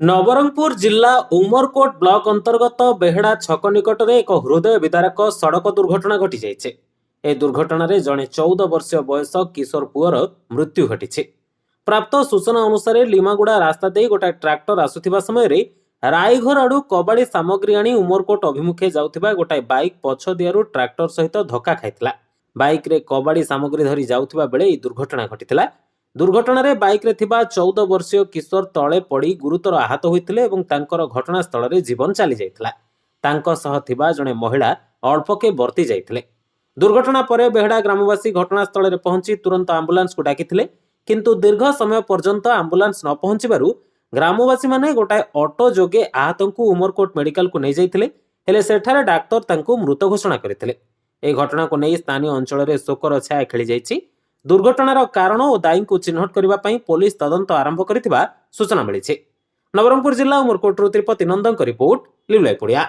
ନବରଙ୍ଗପୁର ଜିଲ୍ଲା ଉମରକୋଟ ବ୍ଲକ ଅନ୍ତର୍ଗତ ବେହେଡ଼ା ଛକ ନିକଟରେ ଏକ ହୃଦୟ ବିଦାରକ ସଡ଼କ ଦୁର୍ଘଟଣା ଘଟିଯାଇଛି। ଏହି ଦୁର୍ଘଟଣାରେ ଜଣେ 14 ବର୍ଷୀୟ ବୟସ କିଶୋର ପୁଅର ମୃତ୍ୟୁ ଘଟିଛି। ପ୍ରାପ୍ତ ସୂଚନା ଅନୁସାରେ ଲିମାଗୁଡ଼ା ରାସ୍ତା ଦେଇ ଗୋଟାଏ ଟ୍ରାକ୍ଟର ଆସୁଥିବା ସମୟରେ ରାଇଘର ଆଡୁ କବାଡ଼ି ସାମଗ୍ରୀ ଆଣି ଉମରକୋଟ ଅଭିମୁଖେ ଯାଉଥିବା ଗୋଟାଏ ବାଇକ୍ ପଛ ଦିଆରୁ ଟ୍ରାକ୍ଟର ସହିତ ଧକ୍କା ଖାଇଥିଲା। ବାଇକ୍ରେ କବାଡ଼ି ସାମଗ୍ରୀ ଧରି ଯାଉଥିବା ବେଳେ ଏହି ଦୁର୍ଘଟଣା ଘଟିଥିଲା। ଦୁର୍ଘଟଣାରେ ବାଇକ୍ରେ ଥିବା 14 ବର୍ଷୀୟ କିଶୋର ତଳେ ପଡ଼ି ଗୁରୁତର ଆହତ ହୋଇଥିଲେ ଏବଂ ତାଙ୍କର ଘଟଣାସ୍ଥଳରେ ଜୀବନ ଚାଲିଯାଇଥିଲା। ତାଙ୍କ ସହ ଥିବା ଜଣେ ମହିଳା ଅଳ୍ପକେ ବର୍ତ୍ତି ଯାଇଥିଲେ। ଦୁର୍ଘଟଣା ପରେ ବେହେଡ଼ା ଗ୍ରାମବାସୀ ଘଟଣାସ୍ଥଳରେ ପହଞ୍ଚି ତୁରନ୍ତ ଆମ୍ବୁଲାନ୍ସକୁ ଡାକିଥିଲେ, କିନ୍ତୁ ଦୀର୍ଘ ସମୟ ପର୍ଯ୍ୟନ୍ତ ଆମ୍ବୁଲାନ୍ସ ନ ପହଞ୍ଚିବାରୁ ଗ୍ରାମବାସୀମାନେ ଗୋଟାଏ ଅଟୋ ଯୋଗେ ଆହତଙ୍କୁ ଉମରକୋଟ ମେଡିକାଲକୁ ନେଇଯାଇଥିଲେ, ହେଲେ ସେଠାରେ ଡାକ୍ତର ତାଙ୍କୁ ମୃତ ଘୋଷଣା କରିଥିଲେ। ଏହି ଘଟଣାକୁ ନେଇ ସ୍ଥାନୀୟ ଅଞ୍ଚଳରେ ଶୋକର ଛାୟା ଖେଳିଯାଇଛି। ଦୁର୍ଘଟଣାର କାରଣ ଓ ଦାୟୀଙ୍କୁ ଚିହ୍ନଟ କରିବା ପାଇଁ ପୋଲିସ ତଦନ୍ତ ଆରମ୍ଭ କରିଥିବା ସୂଚନା ମିଳିଛି। ନବରଙ୍ଗପୁର ଜିଲ୍ଲା ଉମରକୋଟରୁ ତ୍ରିପତି ନନ୍ଦଙ୍କ ରିପୋର୍ଟ, ଲିଭଲାଇ ପଡ଼ିଆ।